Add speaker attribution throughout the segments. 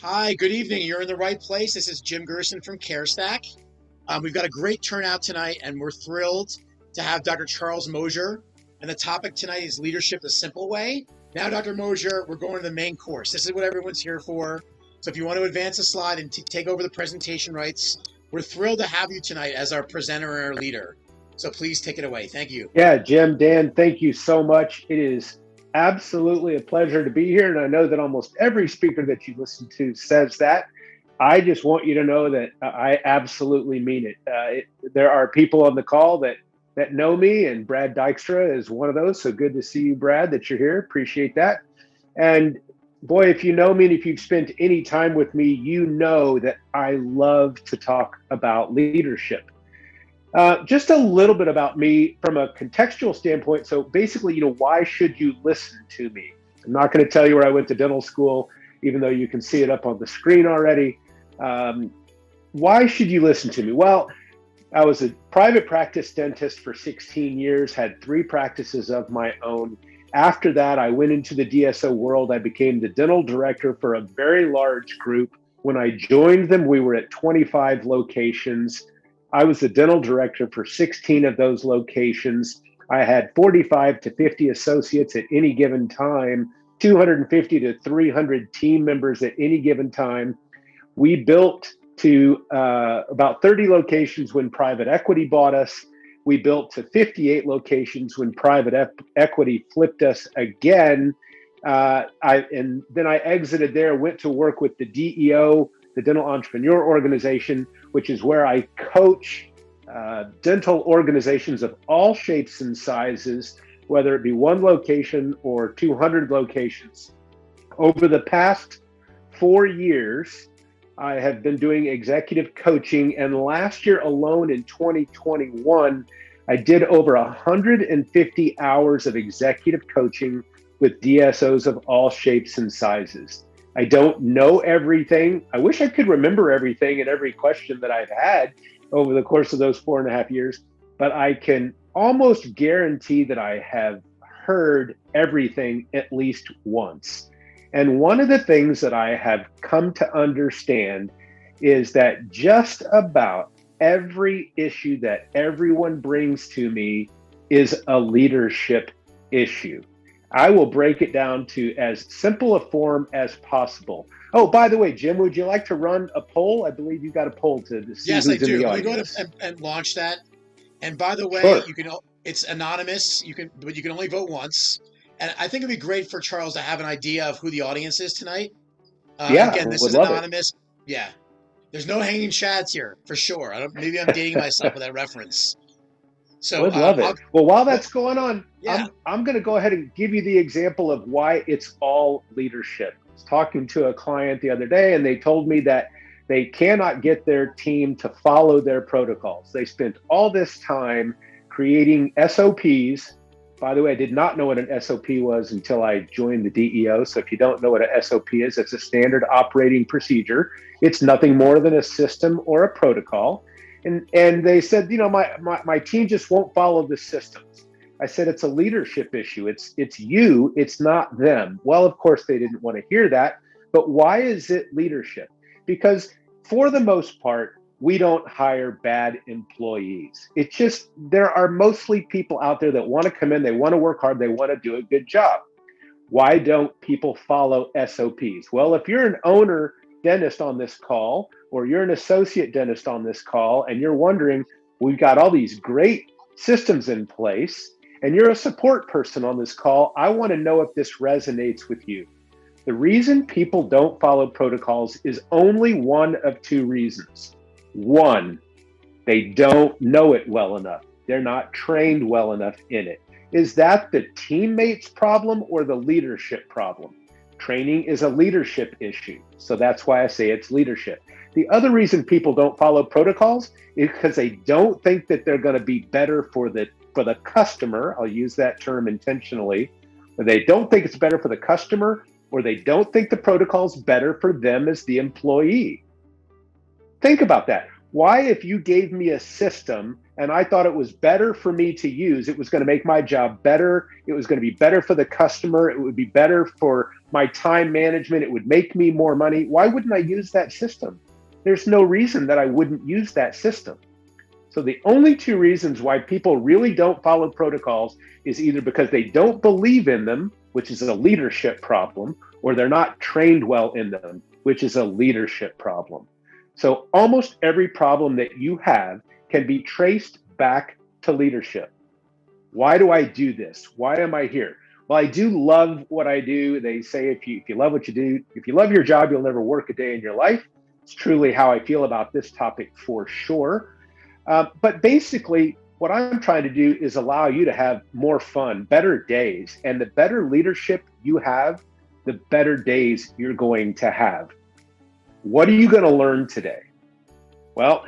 Speaker 1: Hi, good evening. You're in the right place. This is Jim Gerson from CareStack. We've got a great turnout tonight, and we're thrilled to have Dr. Charles Mosier. And the topic tonight is leadership the simple way. Now, Dr. Mosier, we're going to the main course. This is what everyone's here for. So if you want to advance a slide and take over the presentation rights, we're thrilled to have you tonight as our presenter and our leader. So please take it away. Thank you.
Speaker 2: Yeah, Jim, Dan, thank you so much. It is absolutely a pleasure to be here. And I know that almost every speaker that you listen to says that. I just want you to know that I absolutely mean it. There are people on the call that know me, and Brad Dykstra is one of those. So good to see you, Brad, that you're here. Appreciate that. And boy, if you know me and if you've spent any time with me, you know that I love to talk about leadership. Just a little bit about me from a contextual standpoint. So basically, why should you listen to me? I'm not going to tell you where I went to dental school, even though you can see it up on the screen already. Why should you listen to me? Well, I was a private practice dentist for 16 years, had 3 practices of my own. After that, I went into the DSO world. I became the dental director for a very large group. When I joined them, we were at 25 locations. I was the dental director for 16 of those locations. I had 45 to 50 associates at any given time, 250 to 300 team members at any given time. We built to about 30 locations when private equity bought us. We built to 58 locations when private equity flipped us again. And then I exited there, went to work with the DEO, the Dental Entrepreneur Organization, which is where I coach dental organizations of all shapes and sizes, whether it be one location or 200 locations. Over the past 4 years, I have been doing executive coaching, and last year alone in 2021, I did over 150 hours of executive coaching with DSOs of all shapes and sizes. I don't know everything. I wish I could remember everything and every question that I've had over the course of those 4.5 years, but I can almost guarantee that I have heard everything at least once. And one of the things that I have come to understand is that just about every issue that everyone brings to me is a leadership issue. I will break it down to as simple a form as possible. Oh, by the way, Jim, would you like to run a poll? I believe you've got a poll to see
Speaker 1: Yes, I
Speaker 2: who's in
Speaker 1: do.
Speaker 2: the
Speaker 1: Let me go
Speaker 2: audience.
Speaker 1: and launch that. And by the way,
Speaker 2: Sure.
Speaker 1: it's anonymous. But you can only vote once. And I think it'd be great for Charles to have an idea of who the audience is tonight.
Speaker 2: Yeah,
Speaker 1: Again, this
Speaker 2: would
Speaker 1: is
Speaker 2: love it.
Speaker 1: anonymous. Yeah, there's no hanging chads here for sure. Maybe I'm dating myself with that reference. So,
Speaker 2: Would love
Speaker 1: I'll
Speaker 2: it. Well, while
Speaker 1: what?
Speaker 2: that's going on,
Speaker 1: Yeah,
Speaker 2: I'm going to go ahead and give you the example of why it's all leadership. I was talking to a client the other day, and they told me that they cannot get their team to follow their protocols. They spent all this time creating SOPs. By the way, I did not know what an SOP was until I joined the DEO. So if you don't know what a SOP is, it's a standard operating procedure. It's nothing more than a system or a protocol. And they said, my team just won't follow the systems. I said, it's a leadership issue. It's you, it's not them. Well, of course, they didn't want to hear that. But why is it leadership? Because for the most part, we don't hire bad employees. It's just there are mostly people out there that want to come in, they want to work hard, they want to do a good job. Why don't people follow SOPs? Well, if you're an owner dentist on this call, or you're an associate dentist on this call, and you're wondering, we've got all these great systems in place, and you're a support person on this call, I want to know if this resonates with you. The reason people don't follow protocols is only one of 2 reasons. One, they don't know it well enough. They're not trained well enough in it. Is that the teammates' problem or the leadership problem? Training is a leadership issue. So that's why I say it's leadership. The other reason people don't follow protocols is because they don't think that they're going to be better for the customer. I'll use that term intentionally. Or they don't think it's better for the customer, or they don't think the protocol's better for them as the employee. Think about that. Why, if you gave me a system and I thought it was better for me to use, it was going to make my job better, it was going to be better for the customer, it would be better for my time management, it would make me more money, why wouldn't I use that system? There's no reason that I wouldn't use that system. So the only two reasons why people really don't follow protocols is either because they don't believe in them, which is a leadership problem, or they're not trained well in them, which is a leadership problem. So almost every problem that you have can be traced back to leadership. Why do I do this? Why am I here? Well, I do love what I do. They say if you love what you do, if you love your job, you'll never work a day in your life. It's truly how I feel about this topic for sure. But basically, what I'm trying to do is allow you to have more fun, better days. And the better leadership you have, the better days you're going to have. What are you going to learn today? Well,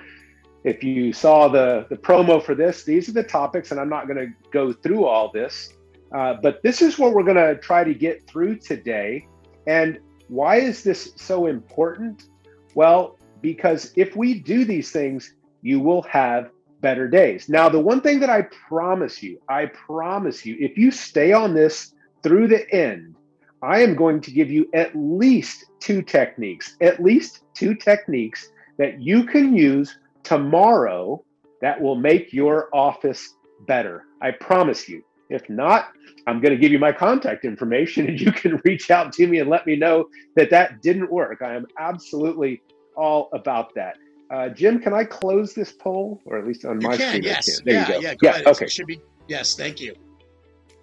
Speaker 2: if you saw the promo for this, these are the topics, and I'm not going to go through all this, but this is what we're going to try to get through today. And why is this so important? Well, because if we do these things, you will have better days. Now, the one thing that I promise you, if you stay on this through the end, I am going to give you at least two techniques that you can use tomorrow that will make your office better. I promise you. If not, I'm going to give you my contact information and you can reach out to me and let me know that didn't work. I am absolutely all about that. Jim, can I close this poll? Or at least on my screen,
Speaker 1: yes.
Speaker 2: I can. There you go.
Speaker 1: Yeah, go ahead.
Speaker 2: Okay.
Speaker 1: It should be, yes, thank you.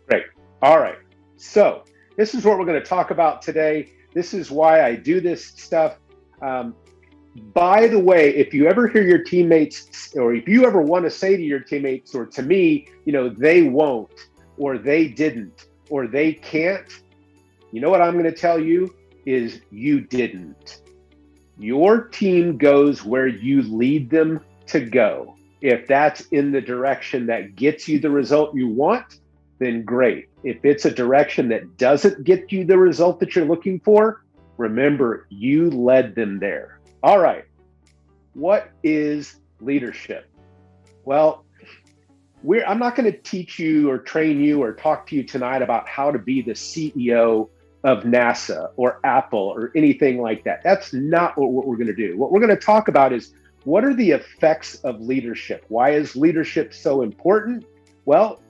Speaker 2: Great. All right. So this is what we're going to talk about today. This is why I do this stuff. By the way, if you ever hear your teammates, or if you ever want to say to your teammates or to me, they won't, or they didn't, or they can't, you know what I'm going to tell you is you didn't. Your team goes where you lead them to go. If that's in the direction that gets you the result you want, then great. If it's a direction that doesn't get you the result that you're looking for, remember, you led them there. All right. What is leadership? Well, I'm not going to teach you or train you or talk to you tonight about how to be the CEO of NASA or Apple or anything like that. That's not what we're going to do. What we're going to talk about is, what are the effects of leadership? Why is leadership so important? Well,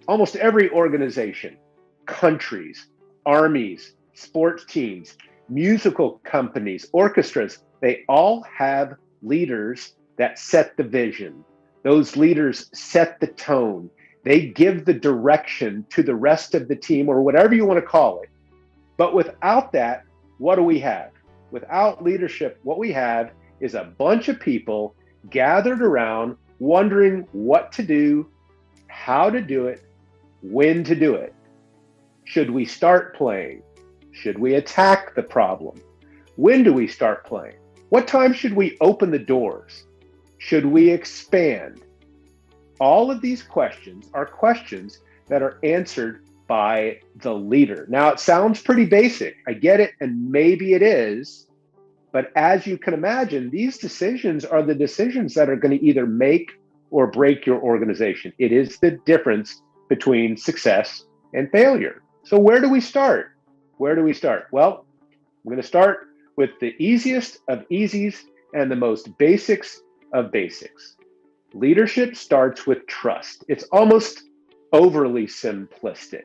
Speaker 2: almost every organization, countries, armies, sports teams, musical companies, orchestras, they all have leaders that set the vision. Those leaders set the tone. They give the direction to the rest of the team, or whatever you want to call it. But without that, what do we have? Without leadership, what we have is a bunch of people gathered around wondering what to do, how to do it, when to do it. Should we start playing? Should we attack the problem? When do we start playing? What time should we open the doors? Should we expand? All of these questions are questions that are answered by the leader. Now, it sounds pretty basic. I get it, and maybe it is. But as you can imagine, these decisions are the decisions that are going to either make or break your organization. It is the difference between success and failure. So where do we start? Well, I'm going to start with the easiest of easies and the most basics of basics. Leadership starts with trust. It's almost overly simplistic.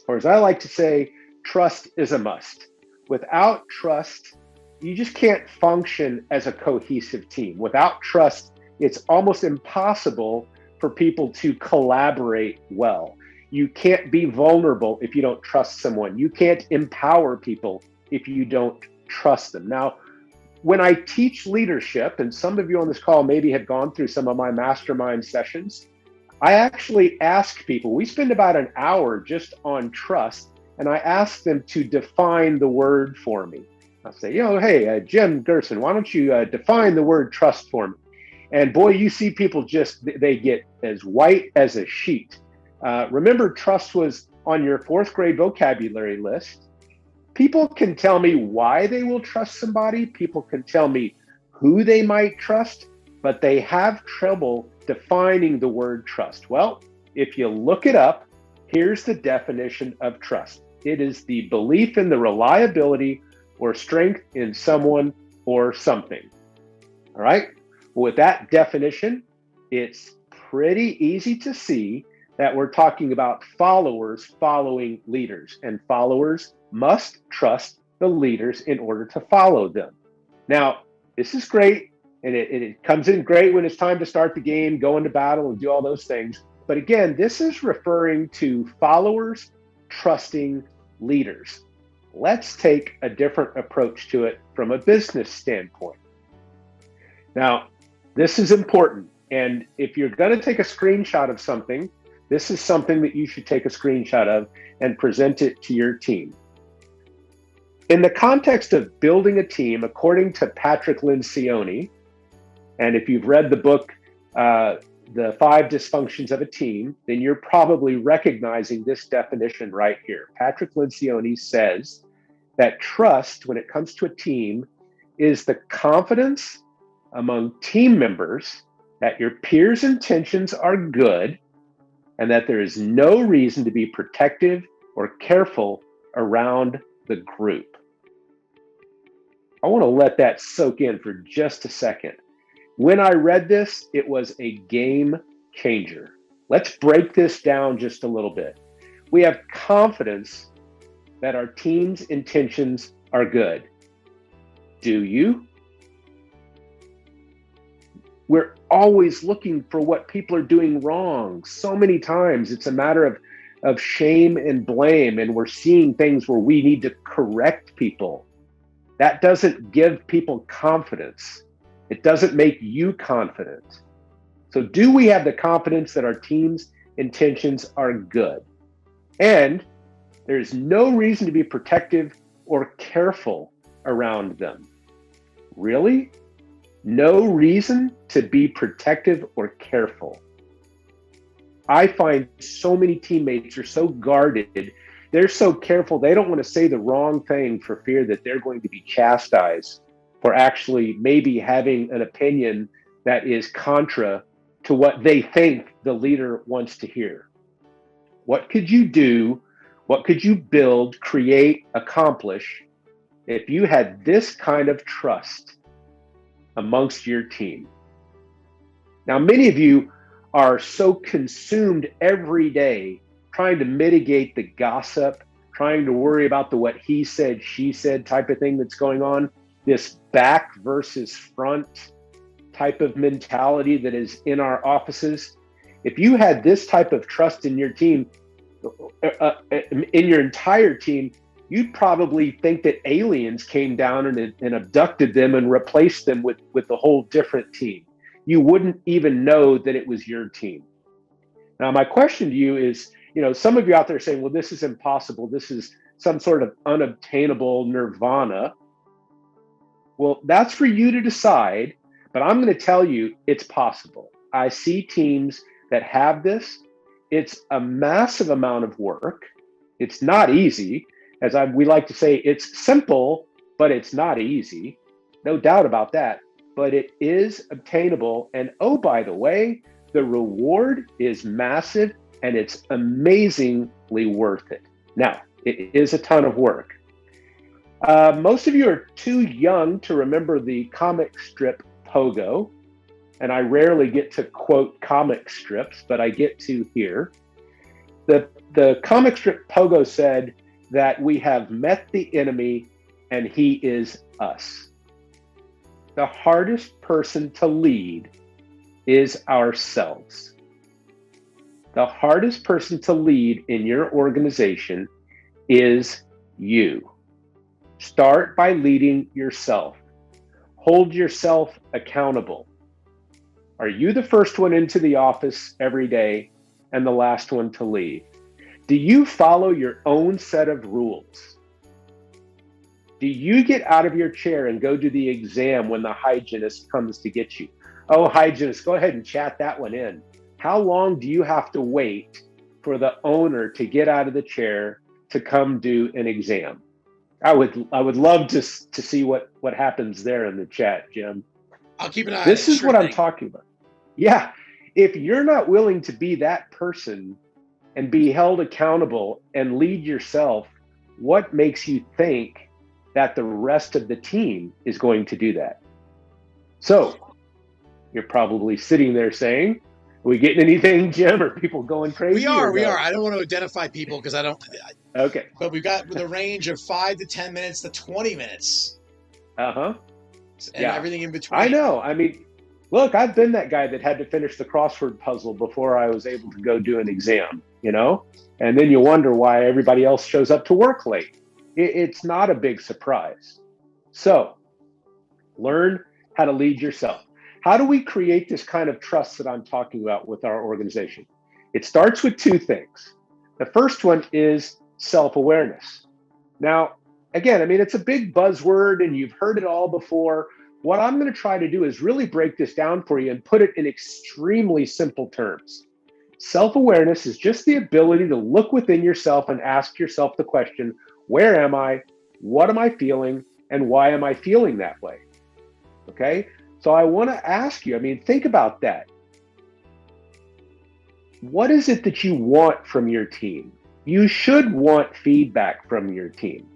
Speaker 2: Or as I like to say, trust is a must. Without trust, you just can't function as a cohesive team. Without trust, it's almost impossible for people to collaborate well. You can't be vulnerable if you don't trust someone. You can't empower people if you don't trust them. Now, when I teach leadership, and some of you on this call maybe have gone through some of my mastermind sessions, I actually ask people, we spend about an hour just on trust, and I ask them to define the word for me. I'll say, hey, Jim Gerson, why don't you define the word trust for me? And boy, you see people they get as white as a sheet. Remember, trust was on your fourth grade vocabulary list. People can tell me why they will trust somebody. People can tell me who they might trust, but they have trouble defining the word trust. Well, if you look it up, here's the definition of trust. It is the belief in the reliability or strength in someone or something. All right? Well, with that definition, it's pretty easy to see that we're talking about followers following leaders, and followers must trust the leaders in order to follow them. Now, this is great, and it comes in great when it's time to start the game, go into battle, and do all those things. But again, this is referring to followers trusting leaders. Let's take a different approach to it from a business standpoint. Now, this is important. And if you're going to take a screenshot of something, this is something that you should take a screenshot of and present it to your team. In the context of building a team, according to Patrick Lencioni, and if you've read the book, The 5 Dysfunctions of a Team, then you're probably recognizing this definition right here. Patrick Lencioni says that trust, when it comes to a team, is the confidence among team members that your peers' intentions are good and that there is no reason to be protective or careful around the group. I want to let that soak in for just a second. When I read this, it was a game changer. Let's break this down just a little bit. We have confidence that our team's intentions are good. Do you? We're always looking for what people are doing wrong. So many times it's a matter of shame and blame, and we're seeing things where we need to correct people. That doesn't give people confidence. It doesn't make you confident. So do we have the confidence that our team's intentions are good? And there's no reason to be protective or careful around them. Really? No reason to be protective or careful. I find so many teammates are so guarded. They're so careful. They don't want to say the wrong thing for fear that they're going to be chastised for actually maybe having an opinion that is contra to what they think the leader wants to hear. What could you do? What could you build, create, accomplish if you had this kind of trust amongst your team? Now, many of you are so consumed every day trying to mitigate the gossip, trying to worry about the what he said, she said type of thing that's going on, this back versus front type of mentality that is in our offices. If you had this type of trust in your team, in your entire team, you'd probably think that aliens came down and abducted them and replaced them with a whole different team. You wouldn't even know that it was your team. Now, my question to you is, some of you out there saying, well, this is impossible. This is some sort of unobtainable nirvana. Well, that's for you to decide, but I'm going to tell you it's possible. I see teams that have this. It's a massive amount of work. It's not easy. We like to say, it's simple, but it's not easy. No doubt about that. But it is obtainable. And oh, by the way, the reward is massive and it's amazingly worth it. Now, it is a ton of work. Most of you are too young to remember the comic strip POGO. And I rarely get to quote comic strips, but I get to here. The comic strip POGO said that we have met the enemy and he is us. The hardest person to lead is ourselves. The hardest person to lead in your organization is you. Start by leading yourself. Hold yourself accountable. Are you the first one into the office every day and the last one to leave? Do you follow your own set of rules? Do you get out of your chair and go do the exam when the hygienist comes to get you? Oh, hygienist, go ahead and chat that one in. How long do you have to wait for the owner to get out of the chair to come do an exam? I would love to see what happens there in the chat, Jim.
Speaker 1: I'll keep an eye on
Speaker 2: This
Speaker 1: it.
Speaker 2: is
Speaker 1: Sure
Speaker 2: what I'm
Speaker 1: thing.
Speaker 2: talking about. Yeah. If you're not willing to be that person and be held accountable and lead yourself, what makes you think that the rest of the team is going to do that? So you're probably sitting there saying, are we getting anything, Jim? Are people going
Speaker 1: We
Speaker 2: crazy
Speaker 1: are,
Speaker 2: or
Speaker 1: we are.
Speaker 2: no?
Speaker 1: I don't want to identify people because I don't,
Speaker 2: Okay.
Speaker 1: but we've got the range of 5 to 10 minutes to 20 minutes
Speaker 2: Uh-huh.
Speaker 1: and
Speaker 2: Yeah.
Speaker 1: everything in
Speaker 2: I
Speaker 1: between.
Speaker 2: know. I mean, look, I've been that guy that had to finish the crossword puzzle before I was able to go do an exam, you know? And then you wonder why everybody else shows up to work late. It's not a big surprise. So learn how to lead yourself. How do we create this kind of trust that I'm talking about with our organization? It starts with two things. The first one is self-awareness. Now, again, I mean, it's a big buzzword and you've heard it all before. What I'm going to try to do is really break this down for you and put it in extremely simple terms. Self-awareness is just the ability to look within yourself and ask yourself the question, where am I? What am I feeling? And why am I feeling that way? Okay. So I want to ask you, I mean, think about that. What is it that you want from your team? You should want feedback from your team.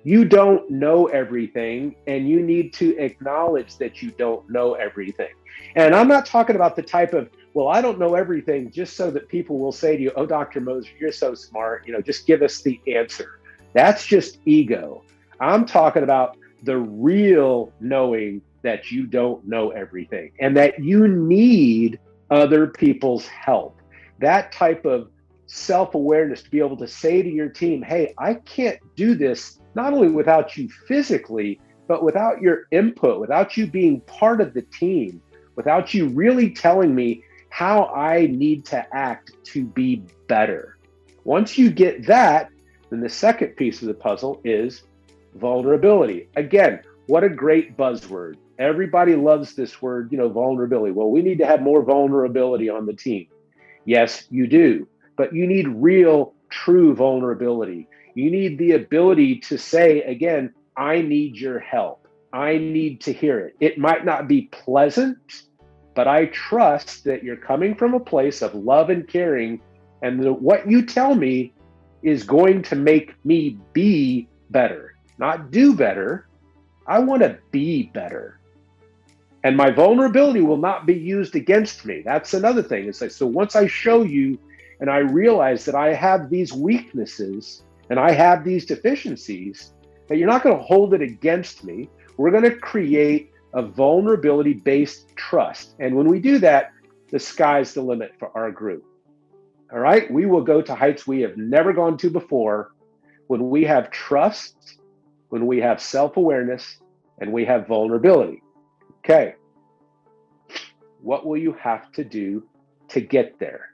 Speaker 2: You don't know everything, and you need to acknowledge that you don't know everything. And I'm not talking about the type of, well, I don't know everything just so that people will say to you, oh, Dr. Moser, you're so smart, just give us the answer. That's just ego. I'm talking about the real knowing that you don't know everything and that you need other people's help. That type of self-awareness to be able to say to your team, hey, I can't do this not only without you physically, but without your input, without you being part of the team, without you really telling me how I need to act to be better. Once you get that, then the second piece of the puzzle is vulnerability. Again, what a great buzzword. Everybody loves this word, vulnerability. Well, we need to have more vulnerability on the team. Yes, you do, but you need real, true vulnerability. You need the ability to say, again, I need your help. I need to hear it. It might not be pleasant, but I trust that you're coming from a place of love and caring, and what you tell me is going to make me be better, not do better. I want to be better. And my vulnerability will not be used against me. That's another thing. It's like, so once I show you and I realize that I have these weaknesses and I have these deficiencies, that you're not going to hold it against me. We're going to create a vulnerability-based trust. And when we do that, the sky's the limit for our group. All right? We will go to heights we have never gone to before when we have trust, when we have self-awareness, and we have vulnerability. Okay. What will you have to do to get there?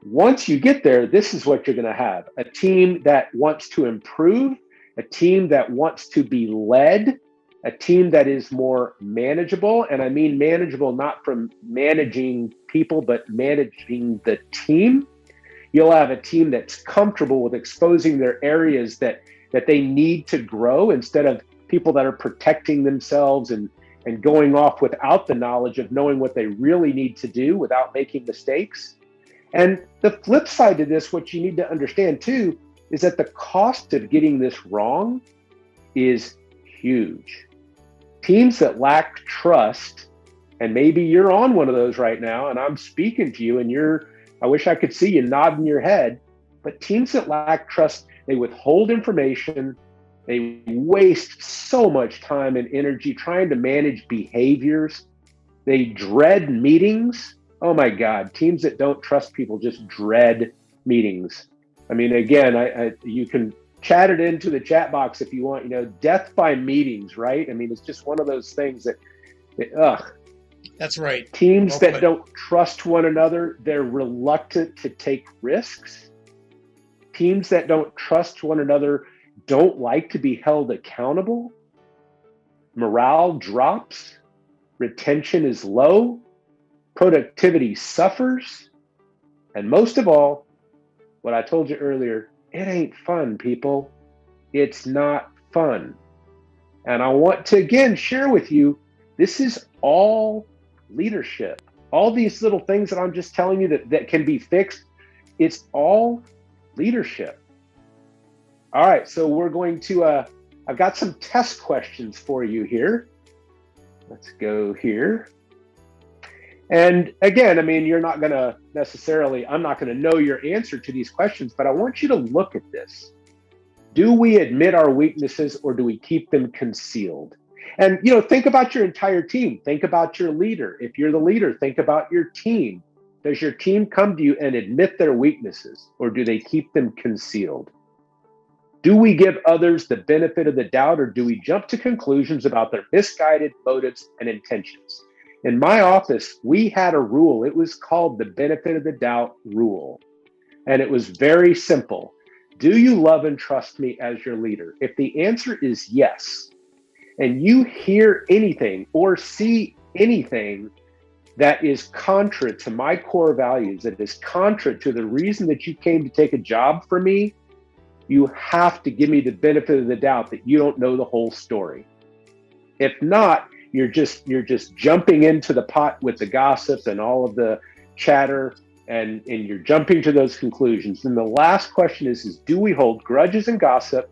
Speaker 2: Once you get there, this is what you're going to have: a team that wants to improve, a team that wants to be led, a team that is more manageable. And I mean manageable not from managing people, but managing the team. You'll have a team that's comfortable with exposing their areas that they need to grow, instead of people that are protecting themselves and going off without the knowledge of knowing what they really need to do without making mistakes. And the flip side to this, what you need to understand too, is that the cost of getting this wrong is huge. Teams that lack trust, and maybe you're on one of those right now, and I'm speaking to you, and I wish I could see you nodding your head, but teams that lack trust, they withhold information, they waste so much time and energy trying to manage behaviors, they dread meetings. Oh my God, teams that don't trust people just dread meetings. I mean, again, you can chat it into the chat box if you want, death by meetings, right? I mean, it's just one of those things that, ugh.
Speaker 1: That's right.
Speaker 2: Teams
Speaker 1: Well
Speaker 2: that
Speaker 1: put.
Speaker 2: don't trust one another, they're reluctant to take risks. Teams that don't trust one another don't like to be held accountable. Morale drops. Retention is low. Productivity suffers. And most of all, what I told you earlier, it ain't fun, people. It's not fun. And I want to, again, share with you, this is all leadership. All these little things that I'm just telling you that can be fixed, it's all leadership. All right, so we're going to, I've got some test questions for you here. Let's go here. And again, I mean, you're not going to necessarily, I'm not going to know your answer to these questions, but I want you to look at this. Do we admit our weaknesses or do we keep them concealed? And, you know, think about your entire team. Think about your leader. If you're the leader, think about your team. Does your team come to you and admit their weaknesses or do they keep them concealed? Do we give others the benefit of the doubt or do we jump to conclusions about their misguided motives and intentions? In my office, we had a rule. It was called the benefit of the doubt rule. And it was very simple. Do you love and trust me as your leader? If the answer is yes, and you hear anything or see anything that is contra to my core values, that is contra to the reason that you came to take a job for me, you have to give me the benefit of the doubt that you don't know the whole story. If not, you're just jumping into the pot with the gossip and all of the chatter, and you're jumping to those conclusions. And the last question is do we hold grudges and gossip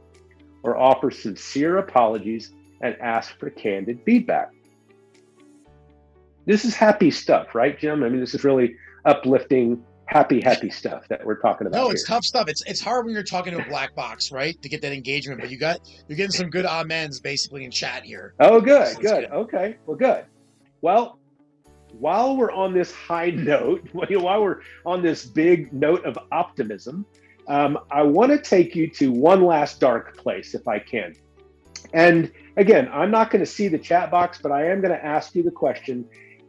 Speaker 2: or offer sincere apologies and ask for candid feedback? This is happy stuff, right, Jim? I mean, this is really uplifting, happy stuff that we're talking about.
Speaker 1: No, it's tough stuff. It's hard when you're talking to a black box, right? To get that engagement, but you're getting some good amens basically in chat here.
Speaker 2: Oh, good. Okay, well, good. Well, while we're on this high note, while we're on this big note of optimism, I want to take you to one last dark place, if I can. And again, I'm not going to see the chat box, but I am going to ask you the question: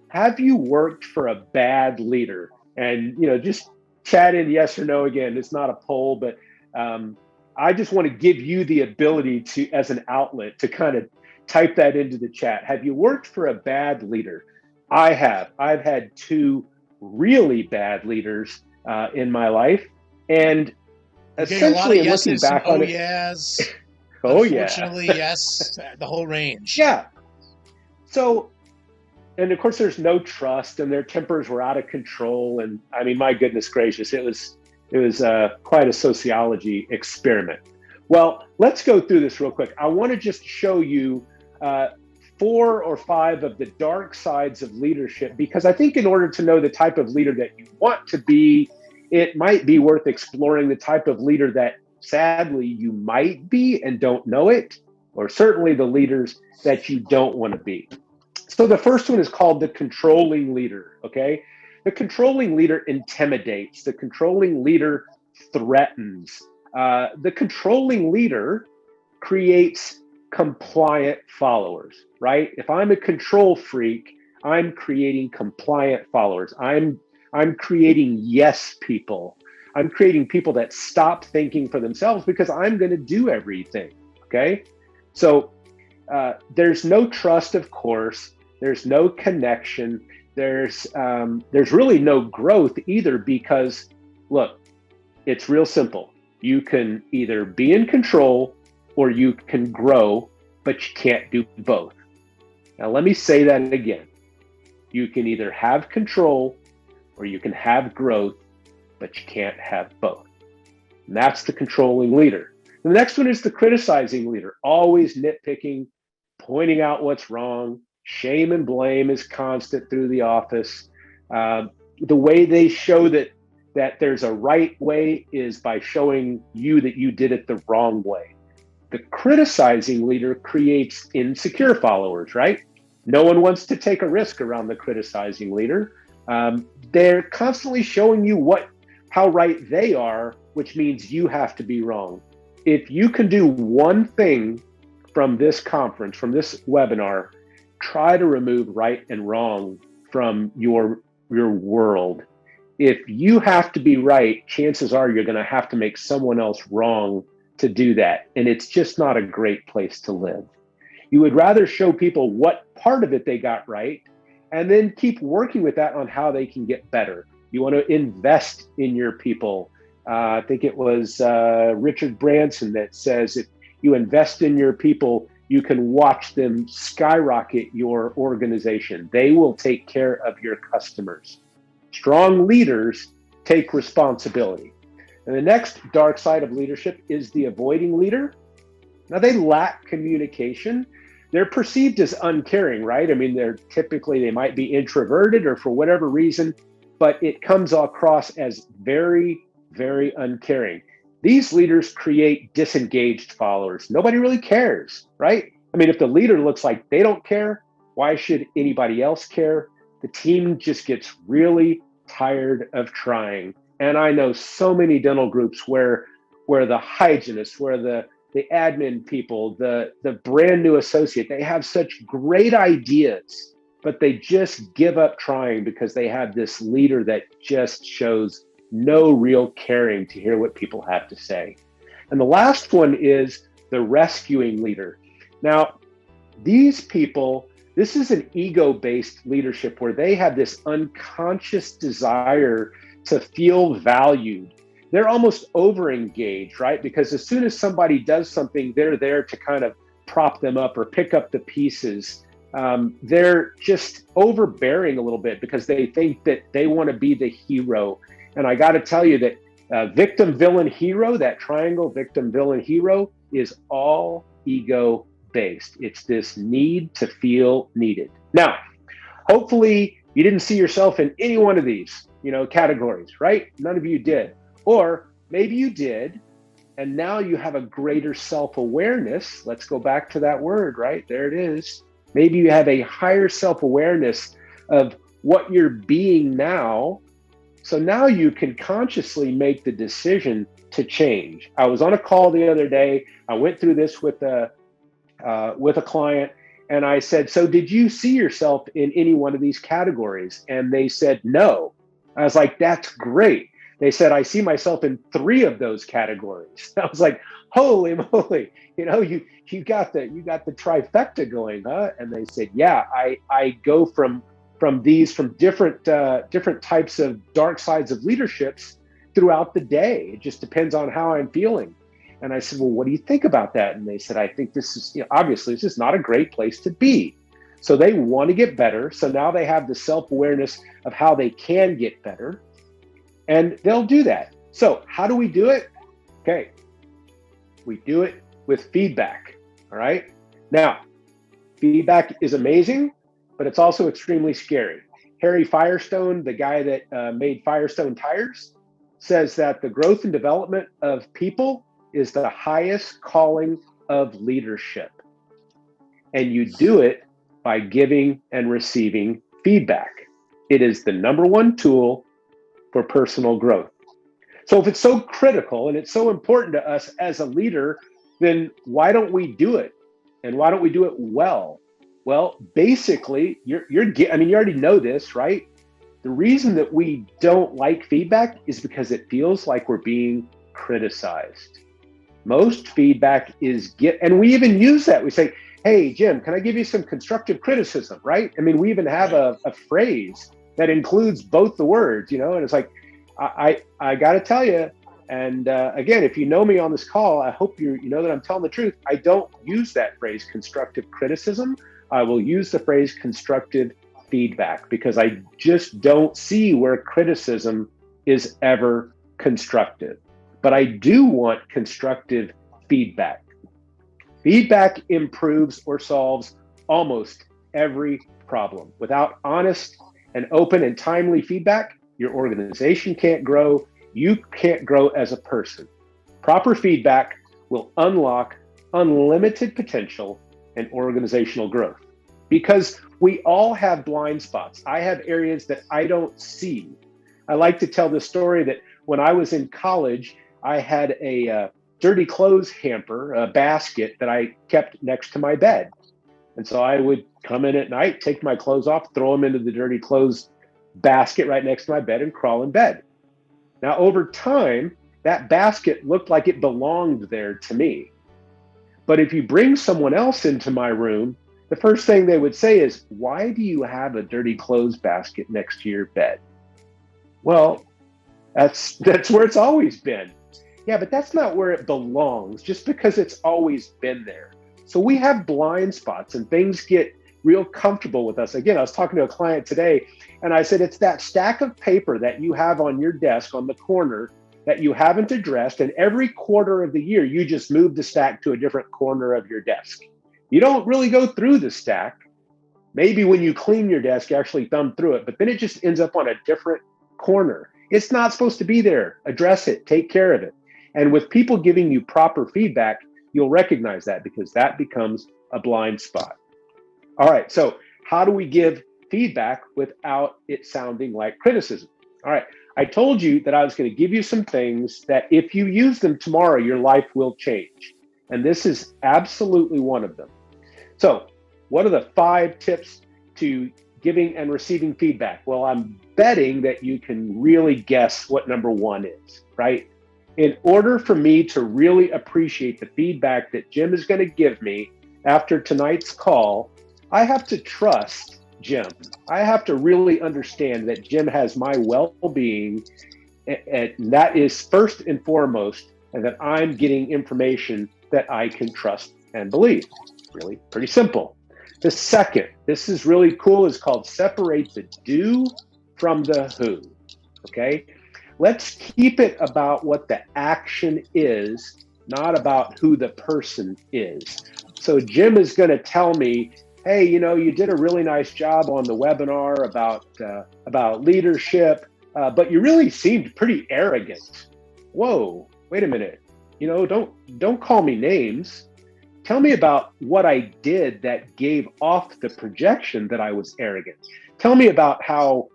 Speaker 2: have you worked for a bad leader? And just chat in yes or no. Again, it's not a poll, but I just want to give you the ability to, as an outlet, to kind of type that into the chat. Have you worked for a bad leader? I have. I've had two really bad leaders in my life, and essentially, looking back on it,
Speaker 1: yes.
Speaker 2: Oh,
Speaker 1: unfortunately, yes, the whole range.
Speaker 2: Yeah. So, and of course, there's no trust, and their tempers were out of control. And I mean, my goodness gracious, it was quite a sociology experiment. Well, let's go through this real quick. I want to just show you 4 or 5 of the dark sides of leadership, because I think in order to know the type of leader that you want to be, it might be worth exploring the type of leader that sadly you might be and don't know it, or certainly the leaders that you don't want to be. So the first one is called the controlling leader, okay? The controlling leader intimidates. The controlling leader threatens. The controlling leader creates compliant followers, right? If I'm a control freak, I'm creating compliant followers. I'm creating yes people. I'm creating people that stop thinking for themselves because I'm going to do everything, okay? So there's no trust, of course. There's no connection. There's really no growth either, because, look, it's real simple. You can either be in control or you can grow, but you can't do both. Now, let me say that again. You can either have control or you can have growth, but you can't have both. And that's the controlling leader. And the next one is the criticizing leader, always nitpicking, pointing out what's wrong. Shame and blame is constant through the office. The way they show that there's a right way is by showing you that you did it the wrong way. The criticizing leader creates insecure followers, right? No one wants to take a risk around the criticizing leader. They're constantly showing you how right they are, which means you have to be wrong. If you can do one thing from this conference, from this webinar, try to remove right and wrong from your world. If you have to be right, chances are you're going to have to make someone else wrong to do that. And it's just not a great place to live. You would rather show people what part of it they got right, and then keep working with that on how they can get better. You want to invest in your people. I think it was Richard Branson that says, if you invest in your people, you can watch them skyrocket your organization. They will take care of your customers. Strong leaders take responsibility. And the next dark side of leadership is the avoiding leader. Now, they lack communication. They're perceived as uncaring, right? I mean, they might be introverted or for whatever reason, but it comes across as very, very uncaring. These leaders create disengaged followers. Nobody really cares, right? I mean, if the leader looks like they don't care, why should anybody else care? The team just gets really tired of trying. And I know so many dental groups where the hygienists, where the admin people, the brand new associate, they have such great ideas, but they just give up trying because they have this leader that just shows no real caring to hear what people have to say. And the last one is the rescuing leader. Now, these people, this is an ego-based leadership where they have this unconscious desire to feel valued. They're almost over-engaged, right? Because as soon as somebody does something, they're there to kind of prop them up or pick up the pieces. They're just overbearing a little bit because they think that they want to be the hero. And I got to tell you that victim, villain, hero, that triangle, victim, villain, hero, is all ego-based. It's this need to feel needed. Now, hopefully you didn't see yourself in any one of these, categories, right? None of you did. Or maybe you did, and now you have a greater self-awareness. Let's go back to that word, right? There it is. Maybe you have a higher self-awareness of what you're being now. So now you can consciously make the decision to change. I was on a call the other day. I went through this with a client, and I said, so did you see yourself in any one of these categories? And they said, no. I was like, that's great. They said, I see myself in 3 of those categories. I was like, holy moly, you got the trifecta going, huh? And they said, yeah, I go from different types of dark sides of leaderships throughout the day. It just depends on how I'm feeling. And I said, well, what do you think about that? And they said, I think this is, obviously this is not a great place to be. So they want to get better. So now they have the self-awareness of how they can get better, and they'll do that. So how do we do it? Okay. We do it with feedback. All right. Now, feedback is amazing, but it's also extremely scary. Harry Firestone, the guy that made Firestone tires, says that the growth and development of people is the highest calling of leadership. And you do it by giving and receiving feedback. It is the number one tool for personal growth. So if it's so critical and it's so important to us as a leader, then why don't we do it? And why don't we do it well? Well, basically, you already know this, right? The reason that we don't like feedback is because it feels like we're being criticized. Most feedback is and we even use that. We say, hey, Jim, can I give you some constructive criticism, right? I mean, we even have a phrase that includes both the words, and it's like, I got to tell you, and again, if you know me on this call, I hope you know that I'm telling the truth. I don't use that phrase, constructive criticism. I will use the phrase constructive feedback because I just don't see where criticism is ever constructive. But I do want constructive feedback. Feedback improves or solves almost every problem. Without honest and open and timely feedback, your organization can't grow. You can't grow as a person. Proper feedback will unlock unlimited potential and organizational growth because we all have blind spots. I have areas that I don't see. I like to tell the story that when I was in college, I had a dirty clothes hamper, a basket that I kept next to my bed. And so I would come in at night, take my clothes off, throw them into the dirty clothes basket right next to my bed and crawl in bed. Now, over time, that basket looked like it belonged there to me. But if you bring someone else into my room, the first thing they would say is, why do you have a dirty clothes basket next to your bed? Well, that's where it's always been. Yeah, but that's not where it belongs, just because it's always been there. So we have blind spots and things get real comfortable with us. Again, I was talking to a client today and I said, it's that stack of paper that you have on your desk on the corner that you haven't addressed. And every quarter of the year, you just move the stack to a different corner of your desk. You don't really go through the stack. Maybe when you clean your desk, you actually thumb through it, but then it just ends up on a different corner. It's not supposed to be there. Address it, take care of it. And with people giving you proper feedback, you'll recognize that because that becomes a blind spot. All right, so how do we give feedback without it sounding like criticism? All right, I told you that I was going to give you some things that if you use them tomorrow, your life will change. And this is absolutely one of them. So what are the 5 tips to giving and receiving feedback? Well, I'm betting that you can really guess what number 1 is, right? In order for me to really appreciate the feedback that Jim is going to give me after tonight's call, I have to trust Jim. I have to really understand that Jim has my well-being, and that is first and foremost, and that I'm getting information that I can trust and believe. Really pretty simple. The second, this is really cool, is called separate the do from the who, okay? Let's keep it about what the action is, not about who the person is. So Jim is going to tell me, hey, you did a really nice job on the webinar about leadership, but you really seemed pretty arrogant. Whoa, wait a minute. Don't call me names. Tell me about what I did that gave off the projection that I was arrogant. Tell me about how,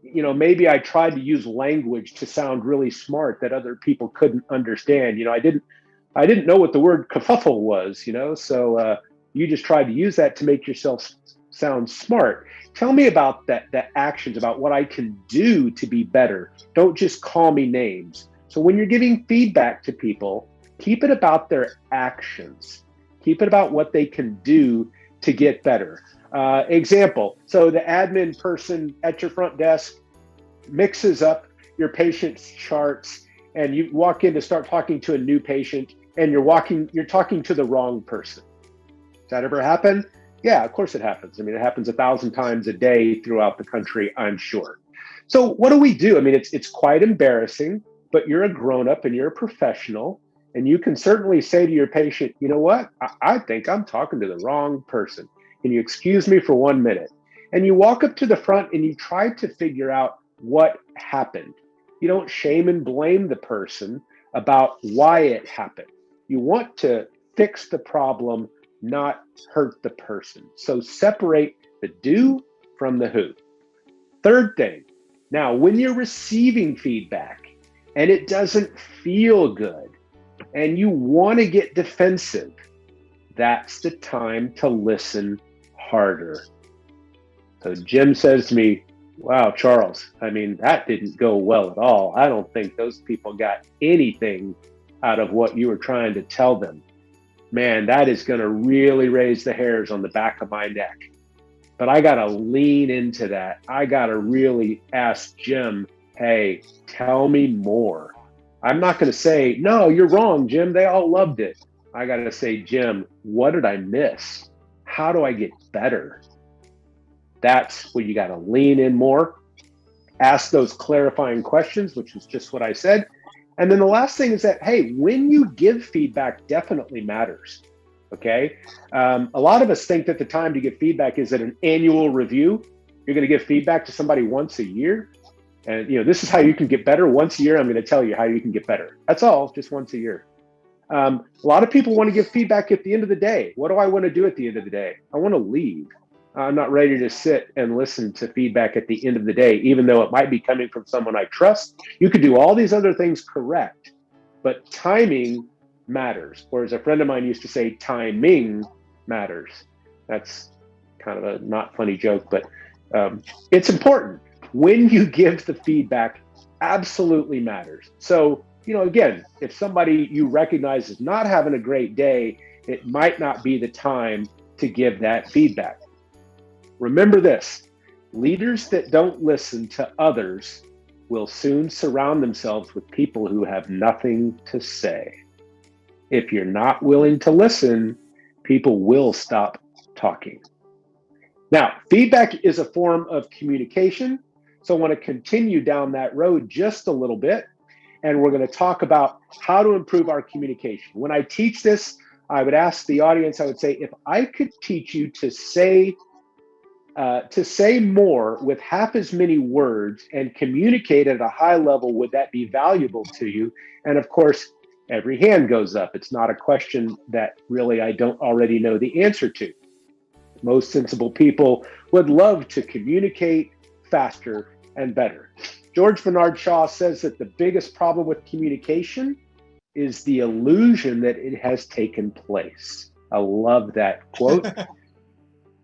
Speaker 2: maybe I tried to use language to sound really smart that other people couldn't understand. I didn't know what the word kerfuffle was, so you just tried to use that to make yourself sound smart. Tell me about the actions, about what I can do to be better. Don't just call me names. So when you're giving feedback to people, keep it about their actions. Keep it about what they can do to get better. Example, so the admin person at your front desk mixes up your patient's charts and you walk in to start talking to a new patient and you're talking to the wrong person. Does that ever happen? Yeah, of course it happens. It happens 1,000 times a day throughout the country, I'm sure. So what do we do? It's quite embarrassing, but you're a grown-up and you're a professional, and you can certainly say to your patient, you know what? I think I'm talking to the wrong person. Can you excuse me for 1 minute? And you walk up to the front and you try to figure out what happened. You don't shame and blame the person about why it happened. You want to fix the problem, not hurt the person. So separate the do from the who. Third thing, now when you're receiving feedback and it doesn't feel good and you want to get defensive, that's the time to listen harder. So Jim says to me, wow, Charles, that didn't go well at all. I don't think those people got anything out of what you were trying to tell them. Man, that is going to really raise the hairs on the back of my neck. But I got to lean into that. I got to really ask Jim, hey, tell me more. I'm not going to say, no, you're wrong, Jim. They all loved it. I got to say, Jim, what did I miss? How do I get better? That's where you got to lean in more. Ask those clarifying questions, which is just what I said. And then the last thing is that, hey, when you give feedback, definitely matters. Okay. A lot of us think that the time to give feedback is at an annual review. You're going to give feedback to somebody once a year. And, this is how you can get better. Once a year, I'm going to tell you how you can get better. That's all, just once a year. A lot of people want to give feedback at the end of the day. What do I want to do at the end of the day? I want to leave. I'm not ready to sit and listen to feedback at the end of the day, even though it might be coming from someone I trust. You could do all these other things correct, but timing matters. Or as a friend of mine used to say, timing matters. That's kind of a not funny joke, but it's important. When you give the feedback, absolutely matters. So, again, if somebody you recognize is not having a great day, it might not be the time to give that feedback. Remember this, leaders that don't listen to others will soon surround themselves with people who have nothing to say. If you're not willing to listen, people will stop talking. Now, feedback is a form of communication. So I want to continue down that road just a little bit. And we're going to talk about how to improve our communication. When I teach this, I would ask the audience, I would say, if I could teach you to say more with half as many words and communicate at a high level, would that be valuable to you? And of course, every hand goes up. It's not a question that really I don't already know the answer to. Most sensible people would love to communicate faster and better. George Bernard Shaw says that the biggest problem with communication is the illusion that it has taken place. I love that quote.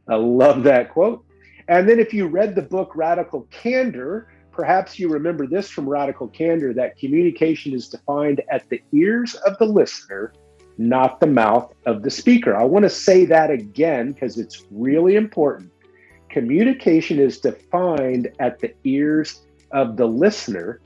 Speaker 2: I love that quote. And then if you read the book Radical Candor, perhaps you remember this from Radical Candor, that communication is defined at the ears of the listener, not the mouth of the speaker. I want to say that again because it's really important. Communication is defined at the ears of the listener,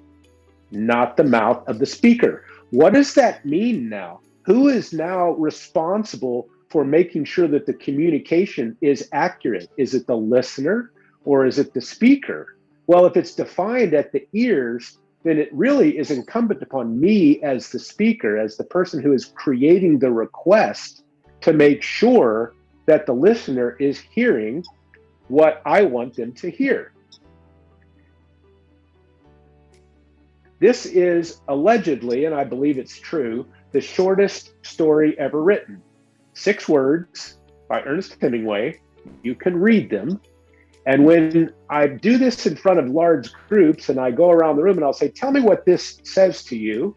Speaker 2: not the mouth of the speaker. What does that mean now? Who is now responsible for making sure that the communication is accurate? Is it the listener or is it the speaker? Well, if it's defined at the ears, then it really is incumbent upon me as the speaker, as the person who is creating the request, to make sure that the listener is hearing what I want them to hear. This is allegedly, and I believe it's true, the shortest story ever written. 6 words by Ernest Hemingway. You can read them. And when I do this in front of large groups and I go around the room and I'll say, tell me what this says to you.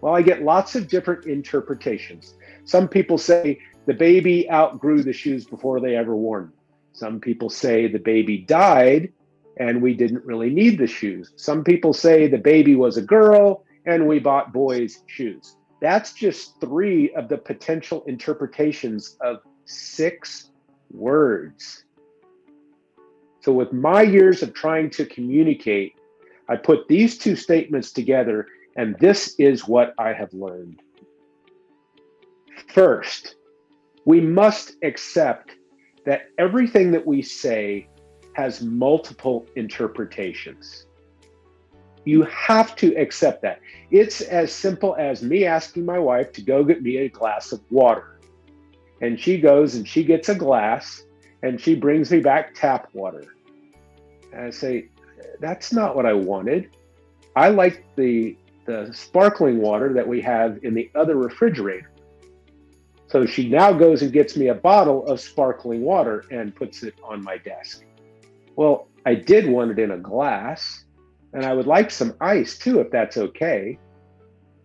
Speaker 2: Well, I get lots of different interpretations. Some people say the baby outgrew the shoes before they ever worn them. Some people say the baby died and we didn't really need the shoes. Some people say the baby was a girl and we bought boys' shoes. That's just 3 of the potential interpretations of 6 words. So with my years of trying to communicate, I put these 2 statements together, and this is what I have learned. First, we must accept that everything that we say has multiple interpretations. You have to accept that. It's as simple as me asking my wife to go get me a glass of water. And she goes and she gets a glass and she brings me back tap water. And I say, that's not what I wanted. I like the sparkling water that we have in the other refrigerator. So she now goes and gets me a bottle of sparkling water and puts it on my desk. Well, I did want it in a glass, and I would like some ice too, if that's okay.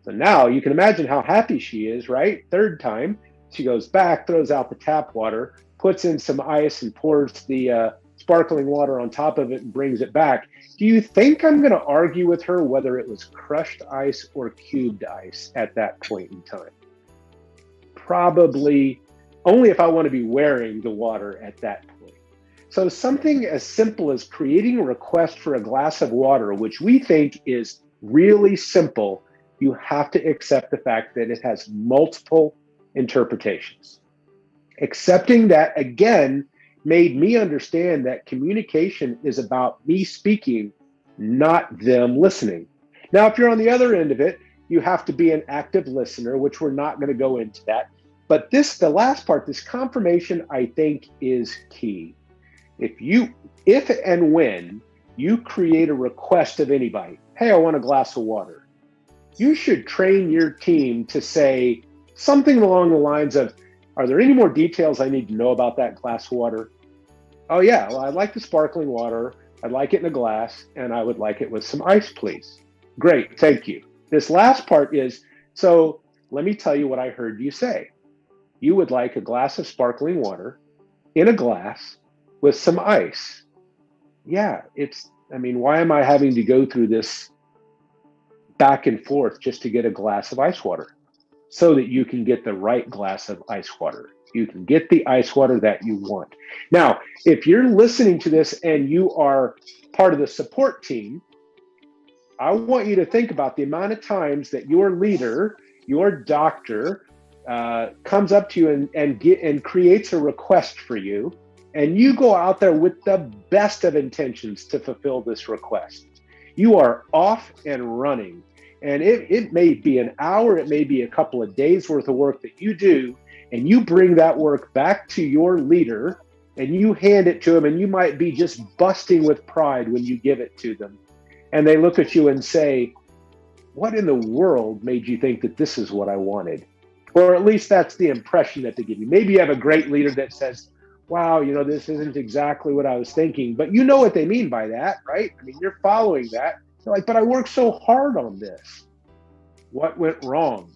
Speaker 2: So now you can imagine how happy she is, right? 3rd time, she goes back, throws out the tap water, puts in some ice and pours the sparkling water on top of it and brings it back. Do you think I'm going to argue with her whether it was crushed ice or cubed ice at that point in time? Probably only if I want to be wearing the water at that point. So something as simple as creating a request for a glass of water, which we think is really simple, you have to accept the fact that it has multiple interpretations. Accepting that, again, made me understand that communication is about me speaking, not them listening. Now, if you're on the other end of it, you have to be an active listener, which we're not going to go into that. But the last part, this confirmation, I think is key. If and when you create a request of anybody, hey, I want a glass of water, you should train your team to say something along the lines of, are there any more details I need to know about that glass of water? Oh yeah, well, I'd like the sparkling water, I'd like it in a glass, and I would like it with some ice, please. Great, thank you. This last part is, so let me tell you what I heard you say. You would like a glass of sparkling water in a glass with some ice. Yeah, why am I having to go through this back and forth just to get a glass of ice water? So that you can get the right glass of ice water. You can get the ice water that you want. Now, if you're listening to this and you are part of the support team, I want you to think about the amount of times that your leader, your doctor, comes up to you and creates a request for you, and you go out there with the best of intentions to fulfill this request. You are off and running, and it may be an hour, it may be a couple of days worth of work that you do, and you bring that work back to your leader and you hand it to them, and you might be just busting with pride when you give it to them. And they look at you and say, what in the world made you think that this is what I wanted? Or at least that's the impression that they give you. Maybe you have a great leader that says, wow, this isn't exactly what I was thinking, but you know what they mean by that, right? I mean, you're following that. They're like, but I worked so hard on this. What went wrong?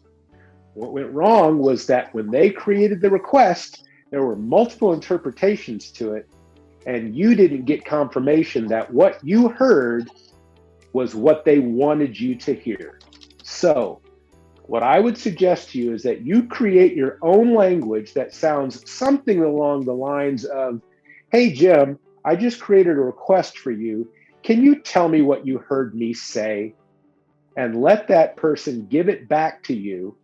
Speaker 2: What went wrong was that when they created the request, there were multiple interpretations to it, and you didn't get confirmation that what you heard was what they wanted you to hear. So what I would suggest to you is that you create your own language that sounds something along the lines of, hey, Jim, I just created a request for you. Can you tell me what you heard me say? And let that person give it back to you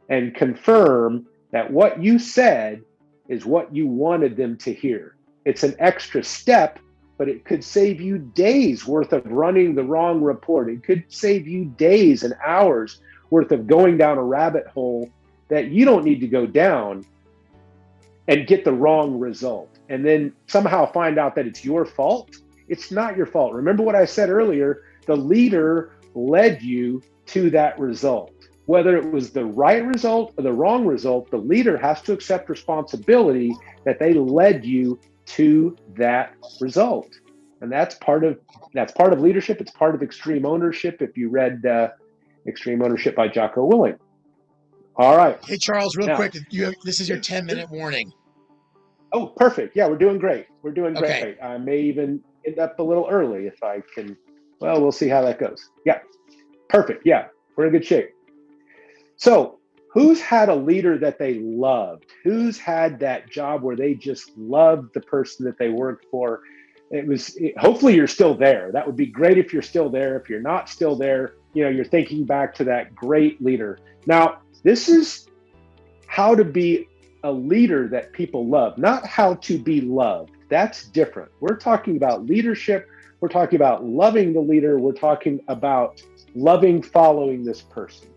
Speaker 2: and confirm that what you said is what you wanted them to hear. It's an extra step, but it could save you days worth of running the wrong report. It could save you days and hours worth of going down a rabbit hole that you don't need to go down and get the wrong result. And then somehow find out that it's your fault. It's not your fault. Remember what I said earlier, the leader led you to that result. Whether it was the right result or the wrong result, the leader has to accept responsibility that they led you to that result. And that's part of leadership. It's part of extreme ownership. If you read Extreme Ownership by Jocko Willink. All right.
Speaker 1: Hey, Charles, real quick, this is your 10-minute warning.
Speaker 2: Oh, perfect. Yeah, we're doing great. We're doing great.
Speaker 1: Okay.
Speaker 2: I may even end up a little early if I can. Well, we'll see how that goes. Yeah, perfect. Yeah, we're in good shape. So who's had a leader that they loved? Who's had that job where they just loved the person that they worked for? Hopefully you're still there. That would be great if you're still there. If you're not still there, you're thinking back to that great leader. Now, this is how to be a leader that people love, not how to be loved. That's different. We're talking about leadership. We're talking about loving the leader. We're talking about following this person.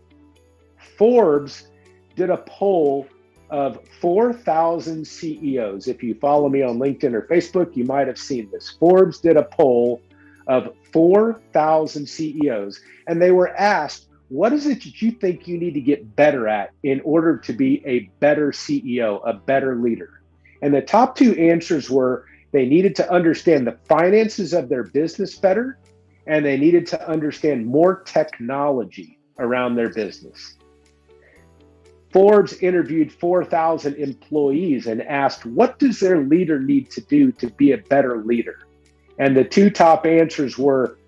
Speaker 2: Forbes did a poll of 4,000 CEOs. If you follow me on LinkedIn or Facebook, you might have seen this. Forbes did a poll of 4,000 CEOs, and they were asked, what is it that you think you need to get better at in order to be a better CEO, a better leader? And the top two answers were they needed to understand the finances of their business better, and they needed to understand more technology around their business. Forbes interviewed 4,000 employees and asked, what does their leader need to do to be a better leader? And the two top answers were,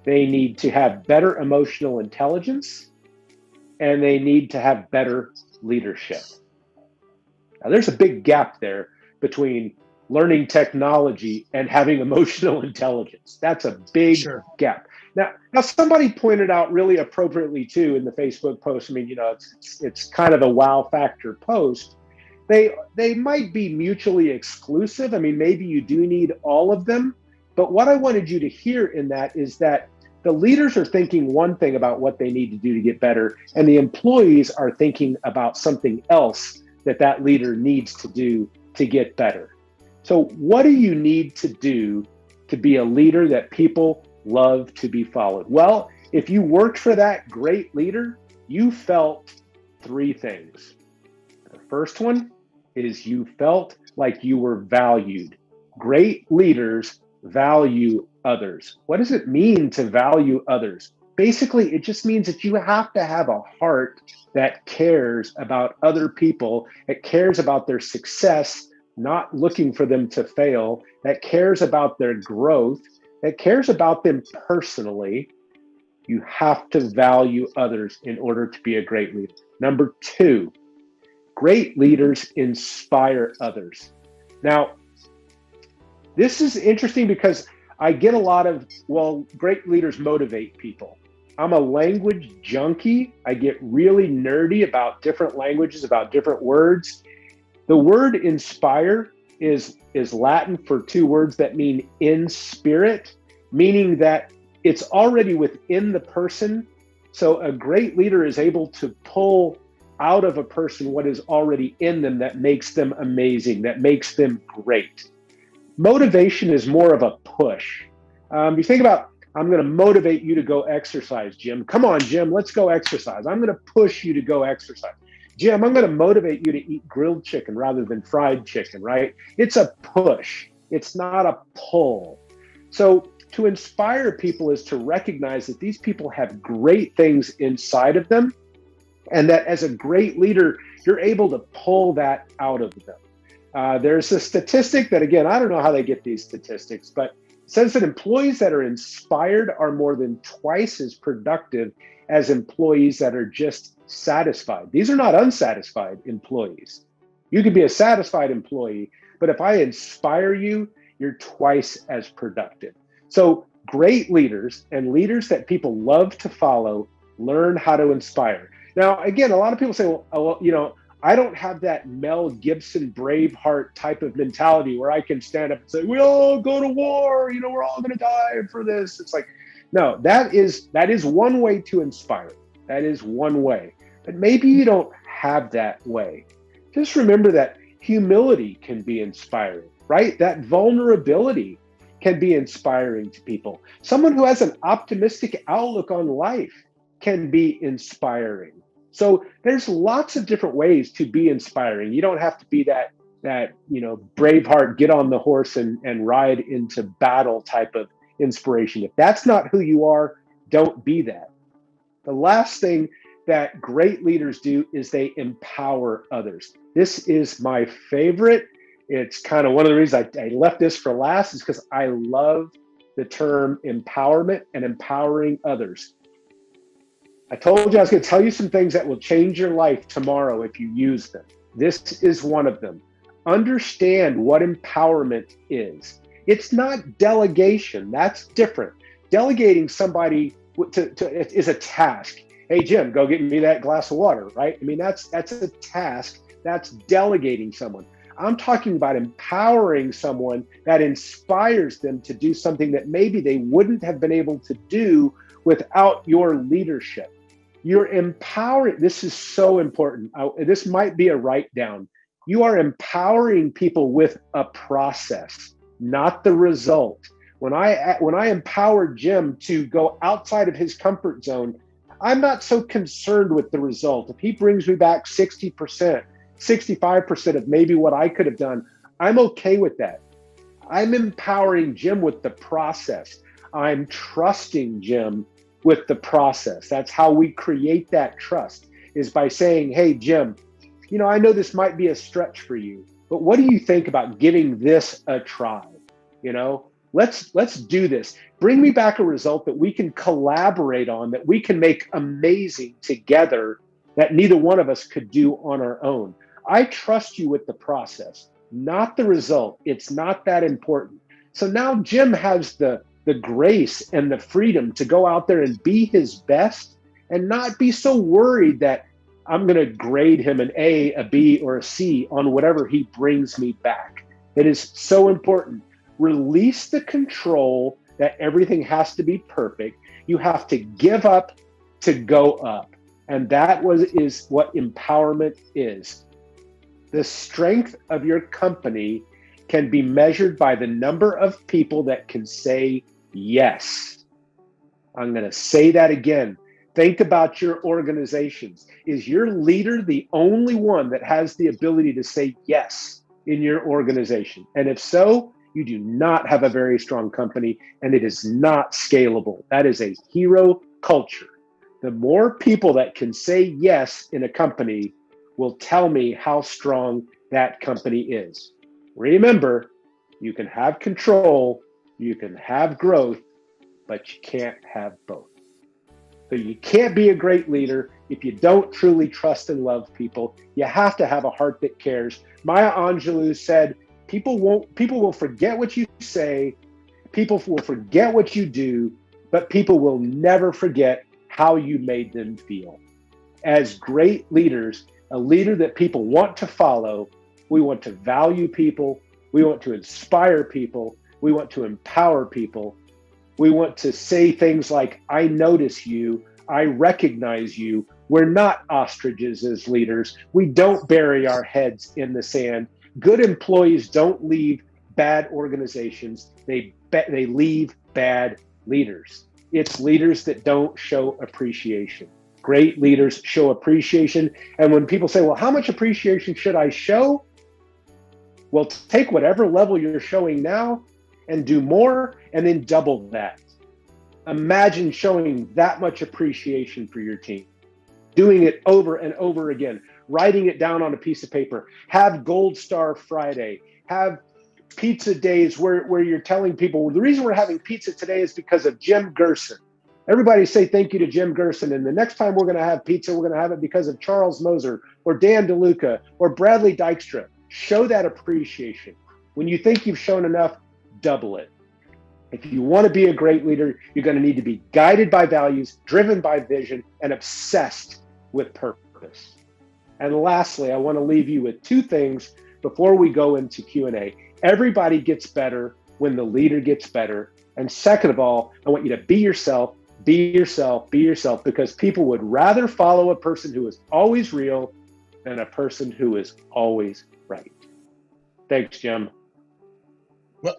Speaker 2: they need to have better emotional intelligence, and they need to have better leadership. Now, there's a big gap there between learning technology and having emotional intelligence. That's a big gap. Now, somebody pointed out really appropriately too in the Facebook post. I mean, it's kind of a wow factor post. They might be mutually exclusive. I mean, maybe you do need all of them. But what I wanted you to hear in that is that the leaders are thinking one thing about what they need to do to get better, and the employees are thinking about something else that leader needs to do to get better. So what do you need to do to be a leader that people love to be followed? Well, if you worked for that great leader, you felt three things. The first one is you felt like you were valued. Great leaders value others. What does it mean to value others? Basically, it just means that you have to have a heart that cares about other people, that cares about their success, not looking for them to fail, that cares about their growth, that cares about them personally. You have to value others in order to be a great leader. Number two, great leaders inspire others. Now, this is interesting because I get a lot of, great leaders motivate people. I'm a language junkie. I get really nerdy about different languages, about different words. The word inspire is Latin for two words that mean in spirit, meaning that it's already within the person. So a great leader is able to pull out of a person what is already in them that makes them amazing, that makes them great. Motivation is more of a push. You think about, I'm going to motivate you to go exercise, Jim. Come on, Jim, let's go exercise. I'm going to push you to go exercise. Jim, I'm going to motivate you to eat grilled chicken rather than fried chicken, right? It's a push. It's not a pull. So to inspire people is to recognize that these people have great things inside of them, and that as a great leader, you're able to pull that out of them. There's a statistic that, again, I don't know how they get these statistics, but it says that employees that are inspired are more than twice as productive as employees that are just satisfied. These are not unsatisfied employees. You could be a satisfied employee, but if I inspire you, you're twice as productive. So great leaders and leaders that people love to follow learn how to inspire. Now, again, a lot of people say, well, I don't have that Mel Gibson Braveheart type of mentality where I can stand up and say, we all go to war, we're all going to die for this. It's like, no, that is one way to inspire. That is one way. But maybe you don't have that way. Just remember that humility can be inspiring, right? That vulnerability can be inspiring to people. Someone who has an optimistic outlook on life can be inspiring. So there's lots of different ways to be inspiring. You don't have to be that Braveheart, get on the horse and ride into battle type of inspiration. If that's not who you are, don't be that. The last thing that great leaders do is they empower others. This is my favorite. It's kind of one of the reasons I left this for last, is because I love the term empowerment and empowering others. I told you I was going to tell you some things that will change your life tomorrow if you use them. This is one of them. Understand what empowerment is. It's not delegation. That's different. Delegating somebody is a task. Hey, Jim, go get me that glass of water, right? I mean, that's a task. That's delegating someone. I'm talking about empowering someone that inspires them to do something that maybe they wouldn't have been able to do without your leadership. You're empowering. This is so important. This might be a write down. You are empowering people with a process, not the result. When I empower Jim to go outside of his comfort zone, I'm not so concerned with the result. If he brings me back 60%, 65% of maybe what I could have done, I'm okay with that. I'm empowering Jim with the process. I'm trusting Jim with the process. That's how we create that trust, is by saying, hey, Jim, I know this might be a stretch for you, but what do you think about giving this a try? Let's do this. Bring me back a result that we can collaborate on, that we can make amazing together, that neither one of us could do on our own. I trust you with the process, not the result. It's not that important. So now Jim has the grace and the freedom to go out there and be his best and not be so worried that I'm going to grade him an A, a B, or a C on whatever he brings me back. It is so important. Release the control that everything has to be perfect. You have to give up to go up. And that is what empowerment is. The strength of your company can be measured by the number of people that can say yes. I'm going to say that again. Think about your organizations. Is your leader the only one that has the ability to say yes in your organization? And if so, you do not have a very strong company, and it is not scalable. That is a hero culture. The more people that can say yes in a company will tell me how strong that company is. Remember, you can have control, you can have growth, but you can't have both. So you can't be a great leader if you don't truly trust and love people. You have to have a heart that cares. Maya Angelou said, people will forget what you say, people will forget what you do, but people will never forget how you made them feel. As great leaders, a leader that people want to follow, we want to value people, we want to inspire people, we want to empower people. We want to say things like, I notice you, I recognize you. We're not ostriches as leaders. We don't bury our heads in the sand. Good employees don't leave bad organizations. They leave bad leaders. It's leaders that don't show appreciation. Great leaders show appreciation. And when people say, well, how much appreciation should I show? Well, take whatever level you're showing now and do more, and then double that. Imagine showing that much appreciation for your team, doing it over and over again, writing it down on a piece of paper. Have Gold Star Friday, have pizza days where you're telling people, well, the reason we're having pizza today is because of Jim Gerson. Everybody say thank you to Jim Gerson. And the next time we're going to have pizza, we're going to have it because of Charles Moser or Dan DeLuca or Bradley Dykstra. Show that appreciation. When you think you've shown enough, double it. If you want to be a great leader, you're going to need to be guided by values, driven by vision, and obsessed with purpose. And lastly, I want to leave you with two things before we go into Q&A. Everybody gets better when the leader gets better. And second of all, I want you to be yourself, because people would rather follow a person who is always real than a person who is always right. Thanks, Jim.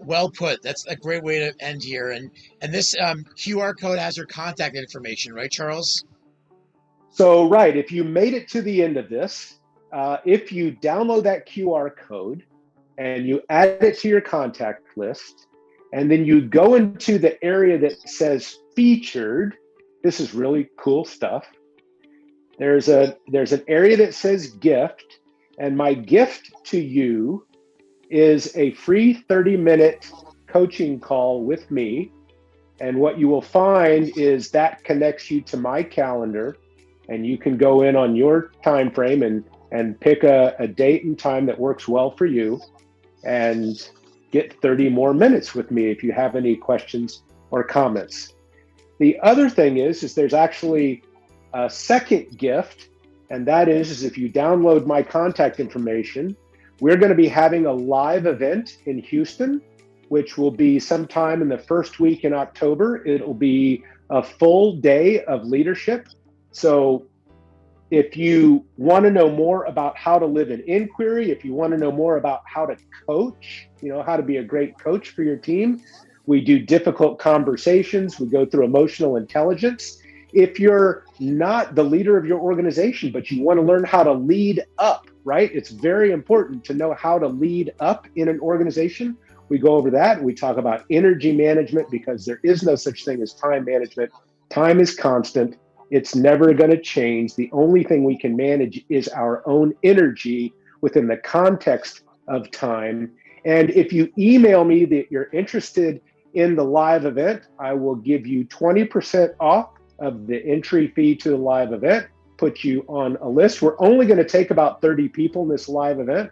Speaker 1: Well put. That's a great way to end here. And this QR code has your contact information, right, Charles?
Speaker 2: So, right, if you made it to the end of this, if you download that QR code and you add it to your contact list, and then you go into the area that says featured, this is really cool stuff. There's an area that says gift, and my gift to you is a free 30-minute coaching call with me. And what you will find is that connects you to my calendar, and you can go in on your time frame and pick a date and time that works well for you and get 30 more minutes with me if you have any questions or comments. The other thing is there's actually a second gift, and that is if you download my contact information, we're going to be having a live event in Houston, which will be sometime in the first week in October. It'll be a full day of leadership. So if you want to know more about how to live in inquiry, if you want to know more about how to coach, how to be a great coach for your team, we do difficult conversations. We go through emotional intelligence. If you're not the leader of your organization, but you want to learn how to lead up, right? It's very important to know how to lead up in an organization. We go over that. We talk about energy management, because there is no such thing as time management. Time is constant. It's never going to change. The only thing we can manage is our own energy within the context of time. And if you email me that you're interested in the live event, I will give you 20% off of the entry fee to the live event, put you on a list. We're only going to take about 30 people in this live event,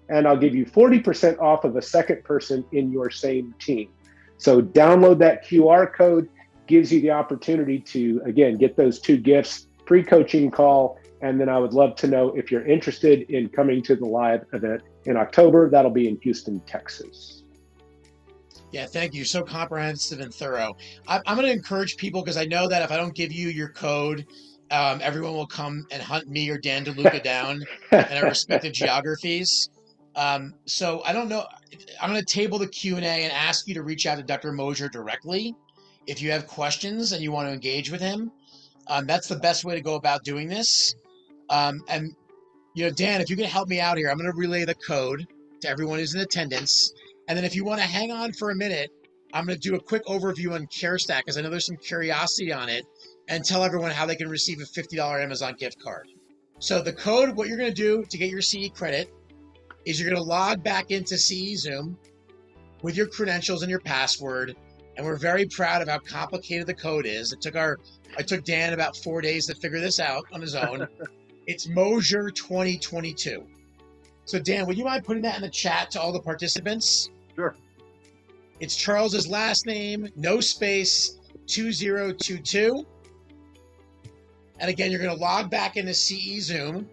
Speaker 2: and I'll give you 40% off of a second person in your same team. So download that QR code, gives you the opportunity to, again, get those two gifts, free coaching call, and then I would love to know if you're interested in coming to the live event in October. That'll be in Houston, Texas.
Speaker 1: Yeah, thank you. So comprehensive and thorough. I'm going to encourage people, because I know that if I don't give you your code, everyone will come and hunt me or Dan DeLuca down in our respective geographies. So I don't know. I'm going to table the Q&A and ask you to reach out to Dr. Moser directly if you have questions and you want to engage with him. That's the best way to go about doing this. And Dan, if you can help me out here, I'm going to relay the code to everyone who's in attendance. And then if you want to hang on for a minute, I'm going to do a quick overview on CareStack, because I know there's some curiosity on it, and tell everyone how they can receive a $50 Amazon gift card. So the code, what you're going to do to get your CE credit is you're going to log back into CE Zoom with your credentials and your password. And we're very proud of how complicated the code is. It took Dan about 4 days to figure this out on his own. It's Moser 2022. So Dan, would you mind putting that in the chat to all the participants?
Speaker 2: Sure.
Speaker 1: It's Charles's last name, no space, 2022. And again, you're going to log back into CE Zoom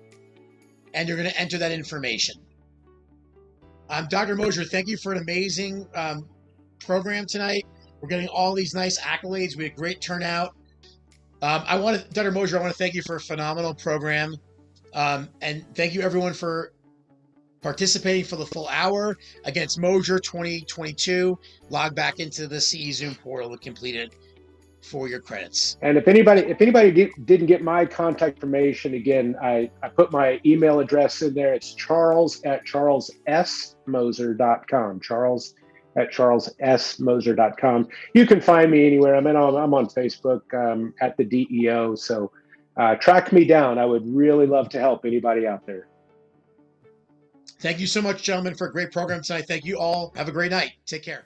Speaker 1: and you're going to enter that information. Dr. Mosier, thank you for an amazing program tonight. We're getting all these nice accolades. We had a great turnout. Dr. Mosier, I want to thank you for a phenomenal program. And thank you everyone for participating for the full hour against Mosier 2022. Log back into the CE Zoom portal to complete it for your credits.
Speaker 2: And if anybody didn't get my contact information, again, I put my email address in there. It's charles@charlessmoser.com. charles@charlessmoser.com. You can find me anywhere. I'm on Facebook at the DEO. So track me down. I would really love to help anybody out there.
Speaker 1: Thank you so much, gentlemen, for a great program tonight. Thank you all. Have a great night. Take care.